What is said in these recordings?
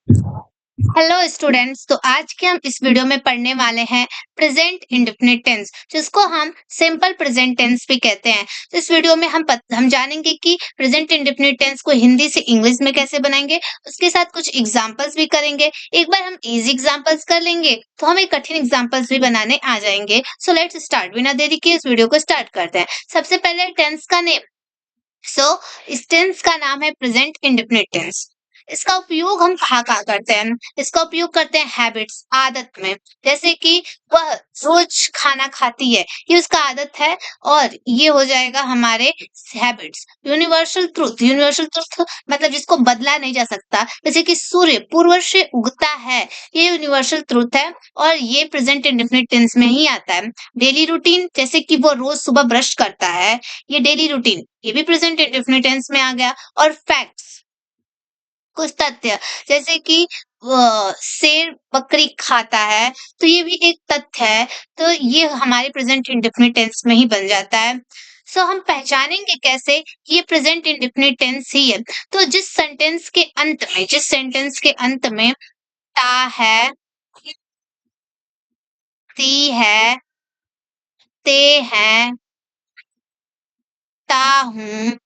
Hello students, तो आज के हम इस वीडियो में पढ़ने वाले हैं प्रेजेंट इंडेफिनिट टेंस, जिसको हम सिंपल प्रेजेंट टेंस भी कहते हैं। तो इस वीडियो में हम जानेंगे कि प्रेजेंट इंडेफिनिट टेंस को हिंदी से इंग्लिश में कैसे बनाएंगे। उसके साथ कुछ एग्जांपल्स भी करेंगे। एक बार हम इजी एग्जांपल्स कर लेंगे तो हमें कठिन एग्जांपल्स भी बनाने आ जाएंगे। So let's start. बिना देरी के इस वीडियो को स्टार्ट करते हैं। सबसे पहले टेंस का नेम। सो इस टेंस का नाम है प्रेजेंट इंडेफिनिट टेंस। इसका उपयोग हम कहाँ-कहाँ करते हैं? इसका उपयोग करते हैं हैबिट्स, आदत में। जैसे कि वह रोज खाना खाती है, ये उसका आदत है और ये हो जाएगा हमारे हैबिट्स। यूनिवर्सल ट्रुथ मतलब जिसको बदला नहीं जा सकता। जैसे कि सूर्य पूर्व से उगता है, ये यूनिवर्सल ट्रुथ है और ये प्रेजेंट इंडेफिनिट टेंस में ही आता है। डेली रूटीन, जैसे कि वो रोज सुबह ब्रश करता है, ये डेली रूटीन, ये भी प्रेजेंट इंडेफिनिट टेंस में आ गया। और फैक्ट्स, कुछ तथ्य, जैसे कि शेर बकरी खाता है, तो ये भी एक तथ्य है, तो ये हमारे प्रेजेंट इंडेफिनिट टेंस में ही बन जाता है। सो हम पहचानेंगे कैसे कि ये प्रेजेंट इंडेफिनिट टेंस ही है? तो जिस सेंटेंस के अंत में ता है, ती है, ते है, ता हूँ,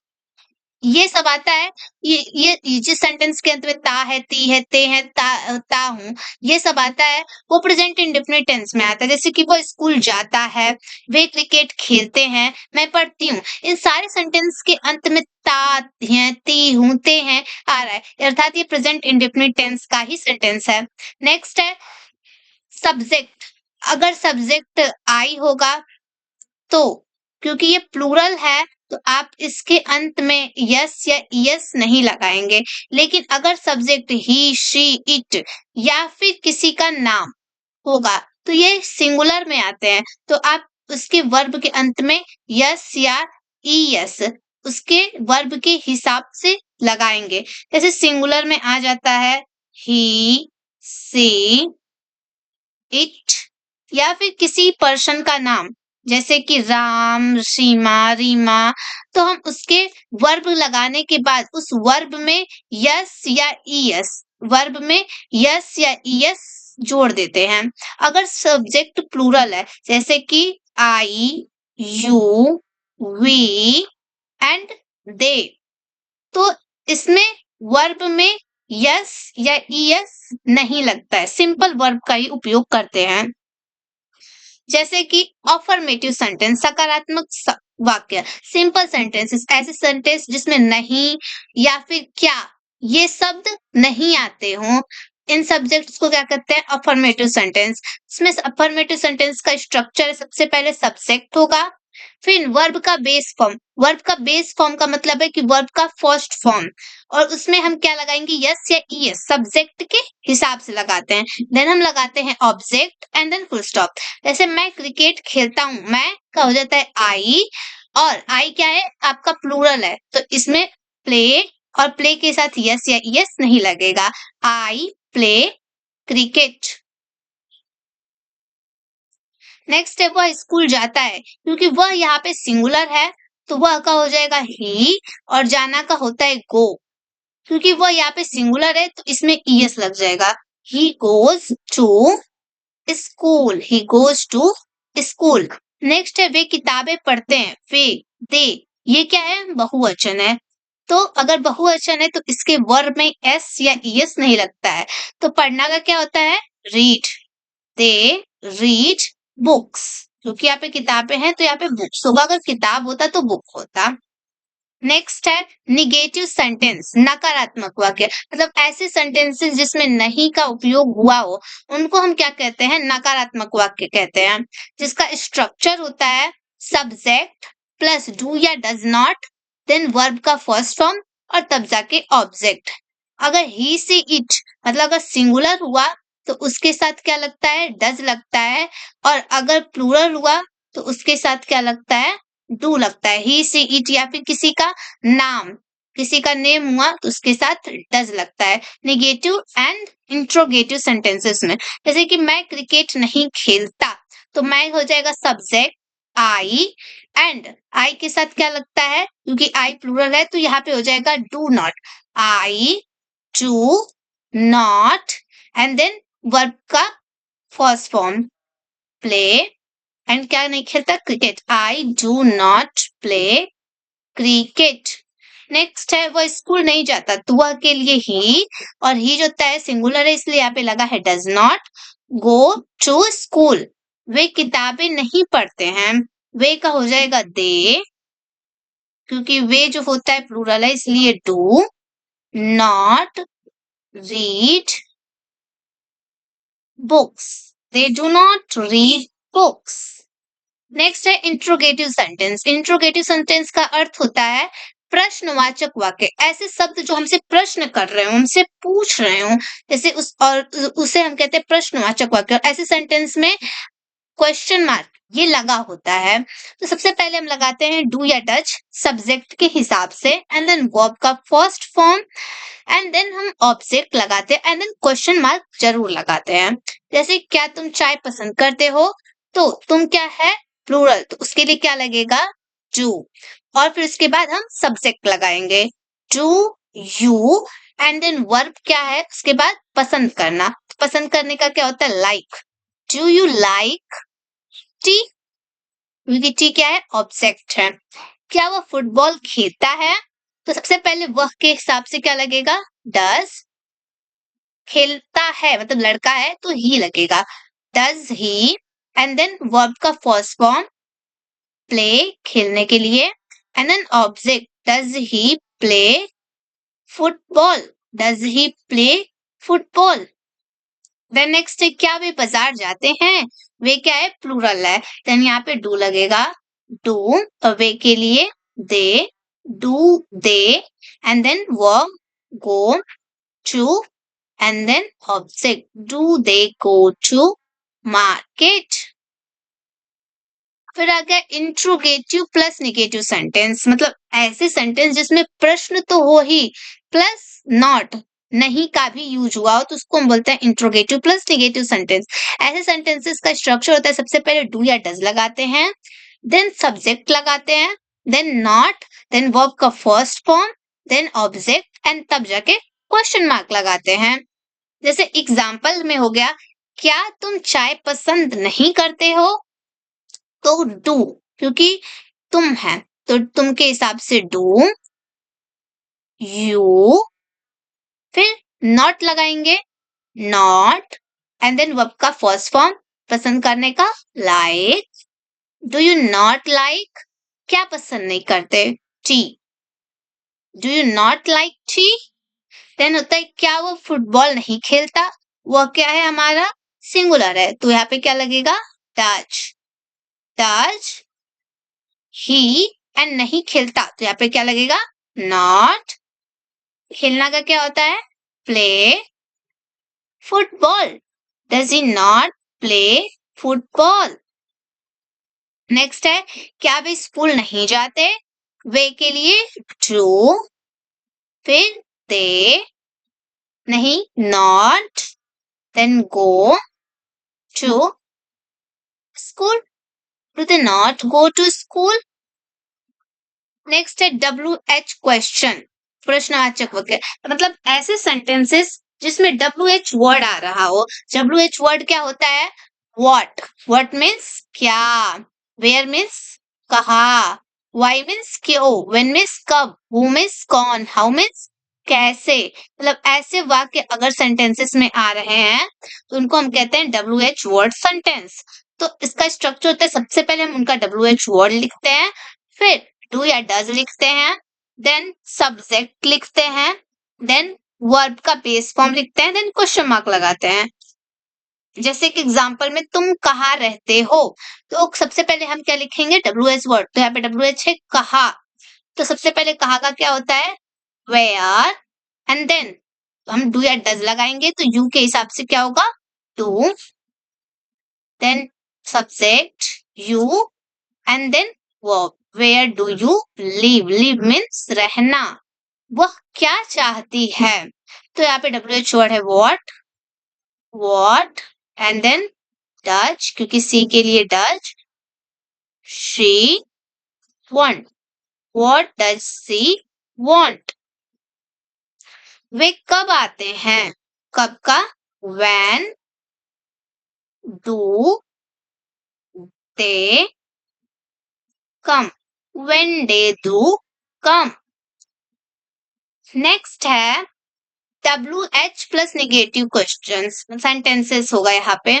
ये सब आता है। ये जिस सेंटेंस के अंत में ता है, ती है, ते है, ता हूँ, ये सब आता है, वो प्रेजेंट इंडेफिनिट टेंस में आता है। जैसे कि वो स्कूल जाता है, वे क्रिकेट खेलते हैं, मैं पढ़ती हूँ। इन सारे सेंटेंस के अंत में ता है, ती हूँ, ते हैं आ रहा है, अर्थात ये प्रेजेंट इंडेफिनिट टेंस का ही सेंटेंस है। नेक्स्ट है सब्जेक्ट। अगर सब्जेक्ट आई होगा तो, क्योंकि ये प्लूरल है, तो आप इसके अंत में यस या ईएस नहीं लगाएंगे। लेकिन अगर सब्जेक्ट ही, शी, इट या फिर किसी का नाम होगा तो ये सिंगुलर में आते हैं, तो आप उसके वर्ब के अंत में यस या ईएस उसके वर्ब के हिसाब से लगाएंगे। जैसे सिंगुलर में आ जाता है ही, सी, इट, या फिर किसी पर्सन का नाम, जैसे कि राम, सीमा, रीमा, तो हम उसके वर्ब लगाने के बाद उस वर्ब में यस या ईएस जोड़ देते हैं। अगर सब्जेक्ट प्लूरल है, जैसे कि आई, यू, वी एंड दे, तो इसमें वर्ब में यस या ईएस नहीं लगता है, सिंपल वर्ब का ही उपयोग करते हैं। जैसे कि अफर्मेटिव सेंटेंस, वाक्य, सिंपल सेंटेंसेस, ऐसे सेंटेंस जिसमें नहीं या फिर क्या ये शब्द नहीं आते हों, इन सब्जेक्ट्स को क्या कहते हैं? Affirmative sentence. इसमें अफर्मेटिव सेंटेंस का स्ट्रक्चर है, सबसे पहले सब्जेक्ट होगा, फिर वर्ब का बेस फॉर्म का मतलब है कि वर्ब का फर्स्ट फॉर्म, और उसमें हम क्या लगाएंगे? यस या ईएस सब्जेक्ट के हिसाब से लगाते हैं। देन हम लगाते हैं object and then full stop. जैसे मैं क्रिकेट खेलता हूँ, मैं का हो जाता है आई, और आई क्या है? आपका प्लूरल है, तो इसमें प्ले, और प्ले के साथ यस या ईएस नहीं लगेगा। I play cricket. नेक्स्ट है वह स्कूल जाता है, क्योंकि वह यहाँ पे सिंगुलर है, तो वह का हो जाएगा ही, और जाना का होता है गो, क्योंकि वह यहाँ पे सिंगुलर है तो इसमें ईएस लग जाएगा। He goes to school, he goes to school. Next है वे किताबें पढ़ते हैं, वे, दे, ये क्या है? बहुवचन है, तो अगर बहुवचन है तो इसके वर्ब में एस या ईएस नहीं लगता है, तो पढ़ना का क्या होता है? रीड, दे रीड बुक्स, क्योंकि यहाँ पे किताबें हैं तो यहाँ पे बुक्स होगा, अगर किताब होता तो बुक होता। नेक्स्ट है निगेटिव सेंटेंस, नकारात्मक वाक्य, मतलब ऐसे सेंटेंसेस जिसमें नहीं का उपयोग हुआ हो, उनको हम क्या कहते हैं? नकारात्मक वाक्य कहते हैं, जिसका स्ट्रक्चर होता है सब्जेक्ट प्लस डू या डज नॉट, देन वर्ब का फर्स्ट फॉर्म, और तब जाके ऑब्जेक्ट। अगर ही, सी, इट मतलब अगर सिंगुलर हुआ तो उसके साथ क्या लगता है? डज लगता है, और अगर प्लूरल हुआ तो उसके साथ क्या लगता है? डू लगता है। ही, सी, इट या फिर किसी का नेम हुआ तो उसके साथ डज लगता है। नेगेटिव एंड इंट्रोगेटिव सेंटेंसेस में, जैसे कि मैं क्रिकेट नहीं खेलता, तो मैं हो जाएगा सब्जेक्ट आई, एंड आई के साथ क्या लगता है? क्योंकि आई प्लूरल है तो यहाँ पे हो जाएगा do not, I do not, and then verb का फर्स्ट फॉर्म प्ले, एंड क्या नहीं खेलता, cricket, I do not play cricket. Next है वह स्कूल नहीं जाता, तो वह के लिए ही, और ही जो होता है सिंगुलर है इसलिए यहाँ पे लगा है does not go to school. वे किताबें नहीं पढ़ते हैं, वे का हो जाएगा दे, क्योंकि वे जो होता है प्लूरल है इसलिए do not read books, they do not read books. Next है इंट्रोगेटिव सेंटेंस। इंट्रोगेटिव सेंटेंस का अर्थ होता है प्रश्नवाचक वाक्य, ऐसे शब्द जो हमसे प्रश्न कर रहे हो, हमसे पूछ रहे हो, जैसे उस और उसे हम कहते हैं प्रश्नवाचक वाक्य। और ऐसे सेंटेंस में क्वेश्चन मार्क ये लगा होता है। तो सबसे पहले हम लगाते हैं डू या डज सब्जेक्ट के हिसाब से, एंड देन वर्ब का फर्स्ट फॉर्म, एंड देन हम ऑब्जेक्ट लगाते हैं, एंड देन क्वेश्चन मार्क जरूर लगाते हैं। जैसे क्या तुम चाय पसंद करते हो, तो तुम क्या है प्लूरल, तो उसके लिए क्या लगेगा डू, और फिर उसके बाद हम सब्जेक्ट लगाएंगे do you, and then verb क्या है उसके बाद पसंद करना। पसंद करने का क्या होता है like, do you like T, क्योंकि टी क्या है ऑब्जेक्ट है। क्या वह फुटबॉल खेलता है, तो सबसे पहले वह के हिसाब से क्या लगेगा डज, खेलता है मतलब लड़का है तो ही लगेगा does he, and then verb का फर्स्ट फॉर्म प्ले खेलने के लिए, and then object does he play football, does he play football. Then next है क्या वे बाजार जाते हैं, वे क्या है प्लूरल है, देन यहाँ पे डू लगेगा डू, और वे के लिए they do they, and then verb go to, and then object do they go to market. फिर आ गया इंट्रोगेटिव प्लस निगेटिव सेंटेंस, मतलब ऐसे सेंटेंस जिसमें प्रश्न तो हो ही प्लस नॉट नहीं का भी यूज हुआ हो, तो उसको हम बोलते हैं इंट्रोगेटिव प्लस निगेटिव सेंटेंस। ऐसे सेंटेंसेस का स्ट्रक्चर होता है सबसे पहले डू या डज लगाते हैं, देन सब्जेक्ट लगाते हैं, देन नॉट, देन वर्ब का first form, then object, and तब जाके क्वेश्चन मार्क लगाते हैं। जैसे एग्जाम्पल में हो गया क्या तुम चाय पसंद नहीं करते हो, तो डू, क्योंकि तुम है तो तुम के हिसाब से डू यू, फिर नॉट लगाएंगे नॉट, एंड देन वर्ब का फर्स्ट फॉर्म पसंद करने का like, do you not like, क्या पसंद नहीं करते tea, do you not like tea. Then होता है क्या वो फुटबॉल नहीं खेलता, वह क्या है हमारा सिंगुलर है, तो यहाँ पे क्या लगेगा डज, डज ही, एंड नहीं खेलता तो यहाँ पे क्या लगेगा नॉट, खेलना का क्या होता है play football, does he not play football. Next है क्या वे स्कूल नहीं जाते, वे के लिए डू, फिर दे नहीं not, then go to school, do they not go to school. Next है WH क्वेश्चन, प्रश्नवाचक वाक्य, मतलब ऐसे सेंटेंसेस जिसमें WH वर्ड आ रहा हो। WH वर्ड क्या होता है व्हाट मीन्स क्या, वेयर मीन्स कहाँ, व्हाई मीन्स क्यों, व्हेन मीन्स कब, हु मीन्स कौन, हाउ मीन्स कैसे। मतलब ऐसे वाक्य अगर सेंटेंसेस में आ रहे हैं तो उनको हम कहते हैं WH वर्ड सेंटेंस। तो इसका स्ट्रक्चर होता है सबसे पहले हम उनका WH वर्ड लिखते हैं, फिर डू या डज लिखते हैं, देन सब्जेक्ट लिखते हैं, देन वर्ब का बेस फॉर्म लिखते हैं, देन क्वेश्चन मार्क लगाते हैं। जैसे कि एग्जांपल में तुम कहाँ रहते हो, तो सबसे पहले हम क्या लिखेंगे WH वर्ड, तो यहाँ पे WH है कहाँ, तो सबसे पहले कहाँ का क्या होता है वेयर, एंड देन हम डू या डज लगाएंगे तो यू के हिसाब से क्या होगा do, then subject you, and then verb where do you live, live means रहना, वह क्या चाहती है, तो यहाँ पे WH वर्ड है व्हाट, एंड देन डज, क्योंकि सी के लिए does, she want, what does she want. वे कब आते हैं, कब का? when, do they come, when they do come. Next है WH plus negative questions sentences होगा यहाँ पे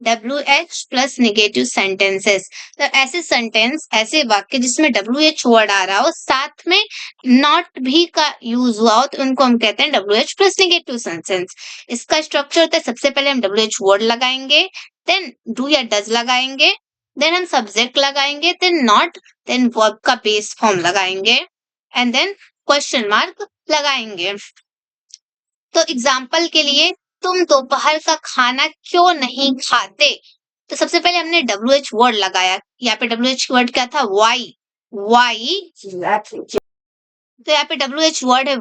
WH प्लस नेगेटिव सेंटेंसेस। तो ऐसे सेंटेंस, ऐसे वाक्य जिसमें WH वर्ड आ रहा हो, साथ में नॉट भी का यूज हुआ हो, तो उनको हम कहते हैं WH प्लस नेगेटिव सेंटेंस। इसका स्ट्रक्चर होता है, सबसे पहले हम WH वर्ड लगाएंगे, देन डू या डज लगाएंगे, देन हम सब्जेक्ट लगाएंगे, देन नॉट, देन वर्ब का बेस फॉर्म लगाएंगे एंड देन क्वेश्चन मार्क लगाएंगे। तो एग्जाम्पल के लिए, तुम दोपहर का खाना क्यों नहीं खाते? तो सबसे पहले हमने WH वर्ड लगाया, यहाँ पे WH वर्ड क्या था? वाई। तो यहाँ पे WH वर्ड है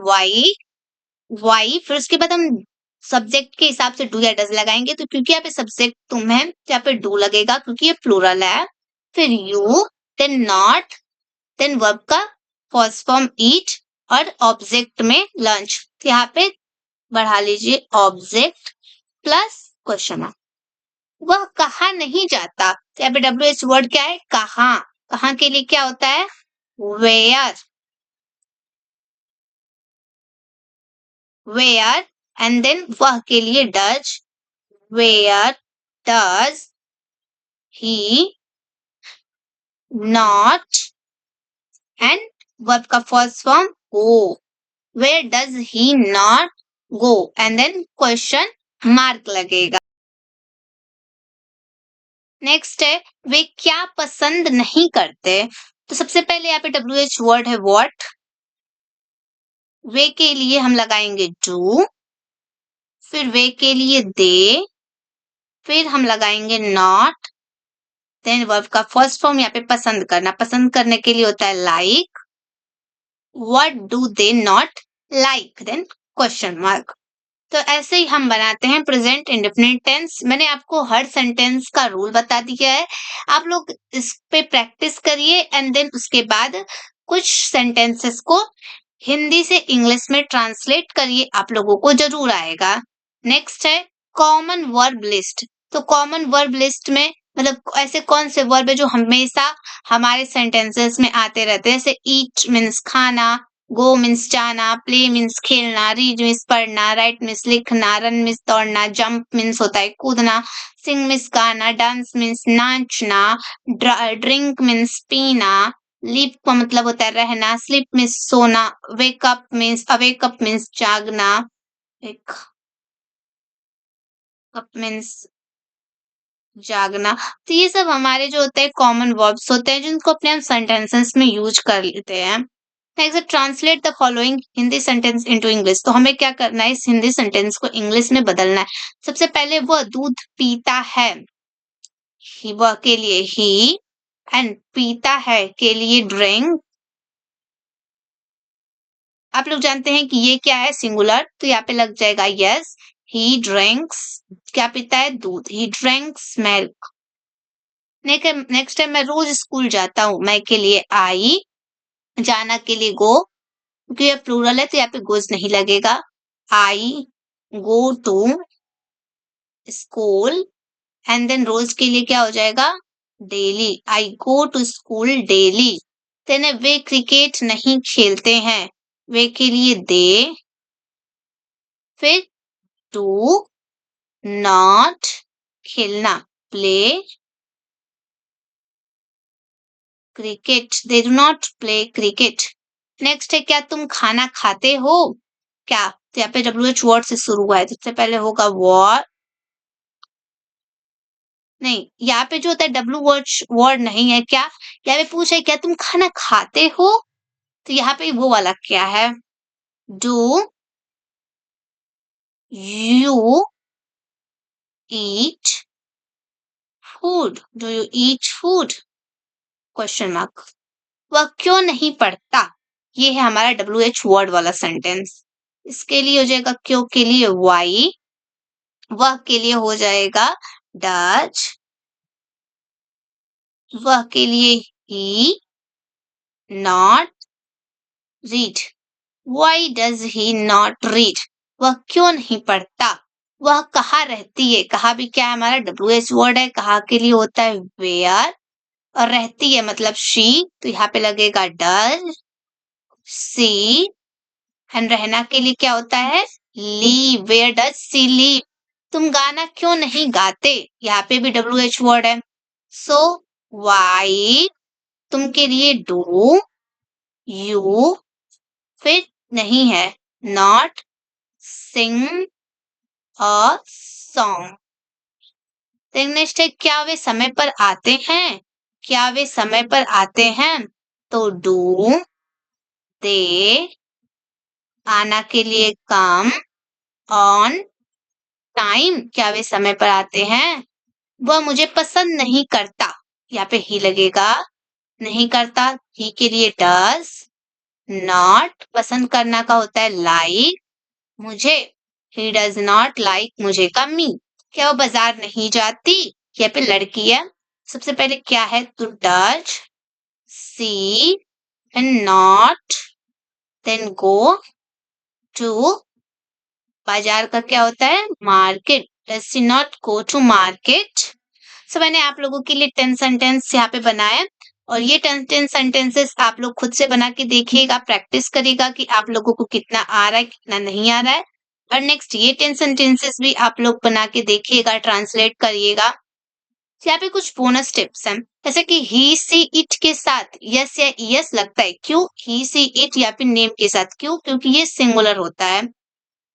वाई। फिर उसके बाद हम सब्जेक्ट के हिसाब से डू या डज लगाएंगे, तो क्योंकि यहाँ पे सब्जेक्ट तुम है, तो यहाँ पे डू लगेगा क्योंकि ये प्लूरल है। फिर you, then not, then verb का फर्स्ट फॉर्म ईट और ऑब्जेक्ट में लंच। यहाँ पे बढ़ा लीजिए ऑब्जेक्ट प्लस क्वेश्चन मार्क। वह कहाँ नहीं जाता? तो यहाँ पे WH वर्ड क्या है? कहाँ। कहाँ के लिए क्या होता है? वेयर एंड देन वह के लिए does, where does he not and verb का first form go, where does he not go and then question mark लगेगा। नेक्स्ट है वे क्या पसंद नहीं करते? तो सबसे पहले यहाँ पे WH वर्ड है व्हाट, वे के लिए हम लगाएंगे डू, फिर वे के लिए दे, फिर हम लगाएंगे नॉट, देन वर्ब का फर्स्ट फॉर्म यहाँ पे पसंद करना, पसंद करने के लिए होता है like, what do they not like, then question mark. तो ऐसे ही हम बनाते हैं प्रेजेंट इंडेफिनिट टेंस। मैंने आपको हर सेंटेंस का रूल बता दिया है, आप लोग इस पे प्रैक्टिस करिए एंड देन उसके बाद कुछ सेंटेंसेस को हिंदी से इंग्लिश में ट्रांसलेट करिए, आप लोगों को जरूर आएगा। नेक्स्ट है कॉमन वर्ब लिस्ट। तो कॉमन वर्ब लिस्ट में मतलब ऐसे कौन से वर्ब है जो हमेशा हमारे सेंटेंसेस में आते रहते हैं, जैसे ईट मीन्स खाना, गो मीन्स जाना, प्ले मीन्स खेलना, रीड मीन्स पढ़ना, राइट मीन्स लिखना, रन मीन्स दौड़ना, जंप मीन्स होता है कूदना, सिंग मीन्स गाना, डांस मीन्स नाचना, ड्रिंक मीन्स पीना, लिव का मतलब होता है रहना, स्लीप मीन्स सोना, वेकअप मीन्स जागना, एक अप मीन्स जागना। तो ये सब हमारे जो होते हैं कॉमन वर्ब्स होते हैं जिनको अपने हम सेंटेंसेस में यूज कर लेते हैं। Next translate the following Hindi sentence into English. तो हमें क्या करना है, इस हिंदी सेंटेंस को इंग्लिश में बदलना है। सबसे पहले वह दूध पीता है, वह के लिए ही, एंड पीता है के लिए ड्रिंक। आप लोग जानते हैं कि ये क्या है, सिंगुलर, तो यहाँ पे लग जाएगा यस, ही ड्रिंक्स, क्या पीता है, दूध, ही ड्रिंक्स मिल्क। नेक्स्ट है मैं रोज स्कूल जाता हूँ, मैं के लिए आई, जाना के लिए गो, क्योंकि ये प्लूरल है तो यहाँ पे गोज नहीं लगेगा। I go to school and then रोज के लिए क्या हो जाएगा, daily, I go to school daily. Then वे क्रिकेट नहीं खेलते हैं, वे के लिए दे, फिर डू नॉट खेलना, play cricket, they do not play cricket. Next है क्या तुम खाना खाते हो? क्या, तो यहाँ पे WH वर्ड से शुरू हुआ है, सबसे पहले होगा वॉर, नहीं यहाँ पे जो होता है WH वर्ड नहीं है, क्या यहाँ पे पूछा है क्या तुम खाना खाते हो, तो यहाँ पे वो वाला क्या है, do you eat food, do you eat food, question mark. वह क्यों नहीं पढ़ता, ये है हमारा WH वर्ड वाला सेंटेंस। इसके लिए हो जाएगा क्यों के लिए वाई, वह के लिए हो जाएगा डज, वह के लिए he, not read, why does he not read, वह क्यों नहीं पढ़ता? वह कहाँ रहती है? कहाँ भी क्या है हमारा WH वर्ड है, कहाँ के लिए होता है वेयर, और रहती है मतलब शी, तो यहाँ पे लगेगा डज सी, एंड रहना के लिए क्या होता है leave, where does she leave. तुम गाना क्यों नहीं गाते? यहाँ पे भी WH वर्ड है, सो वाई, तुम के लिए डू, यू, फिर नहीं है not sing a song. Next है क्या वे समय पर आते हैं? क्या वे समय पर आते हैं? तो डू दे, आना के लिए कम, ऑन टाइम, क्या वे समय पर आते हैं? वह मुझे पसंद नहीं करता, यहाँ पे ही लगेगा, नहीं करता, ही के लिए डज, नॉट, पसंद करना का होता है लाइक, मुझे, ही डज नॉट लाइक मुझे का मी। क्या वो बाजार नहीं जाती? यहाँ पे लड़की है, सबसे पहले क्या है तो does she and not, then go to, बाजार का क्या होता है market, does she not go to market. So मैंने आप लोगों के लिए 10 सेंटेंस यहाँ पे बनाए, और ये 10 सेंटेंसेस आप लोग खुद से बना के देखिएगा, प्रैक्टिस करिएगा कि आप लोगों को कितना आ रहा है, कितना नहीं आ रहा है। और नेक्स्ट ये 10 सेंटेंसेस भी आप लोग बना के देखिएगा, ट्रांसलेट करिएगा। यहाँ पे कुछ बोनस टिप्स हैं, जैसे कि ही सी इट के साथ यस या ईएस लगता है, क्यों? ही सी इट या फिर नेम के साथ, क्यों? क्योंकि ये सिंगुलर होता है।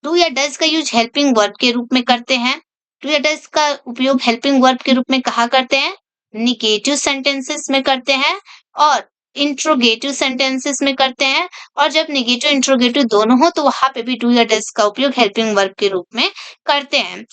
डू या डज का यूज हेल्पिंग वर्ब के रूप में करते हैं। डू या डज का उपयोग हेल्पिंग वर्ब के रूप में कहाँ करते हैं? निगेटिव सेंटेंसेस में करते हैं और इंट्रोगेटिव सेंटेंसेस में करते हैं। और जब निगेटिव इंट्रोगेटिव दोनों हो तो वहां पे भी डू या डज का उपयोग हेल्पिंग वर्ब के रूप में करते हैं।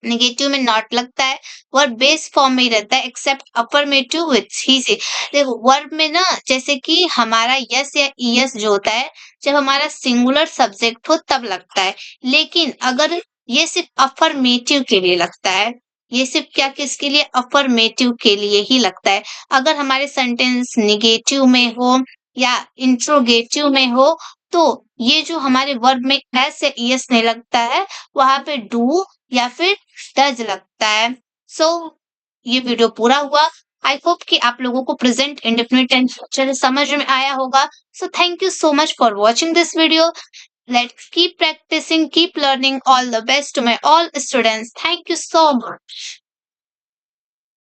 नेगेटिव में नॉट लगता है, वर्ब बेस फॉर्म में ही रहता है एक्सेप्ट अफर्मेटिव विथ ही से। देखो वर्ब में ना जैसे कि हमारा यस या ईएस जो होता है जब हमारा सिंगुलर सब्जेक्ट हो तब लगता है, लेकिन अगर ये सिर्फ अफर्मेटिव के लिए लगता है, ये सिर्फ क्या किसके लिए अफर्मेटिव के लिए ही लगता है। अगर हमारे सेंटेंस निगेटिव में हो या इंट्रोगेटिव में हो तो ये जो हमारे वर्ब में एस या ईएस नहीं लगता है, वहां पे डू या फिर डज लगता है। सो ये वीडियो पूरा हुआ। आई होप कि आप लोगों को प्रेजेंट इंडेफिनिट एंड फ्यूचर समझ में आया होगा। So thank you so much for watching this video. Let's keep practising, keep learning. All the best to my all students. Thank you so much.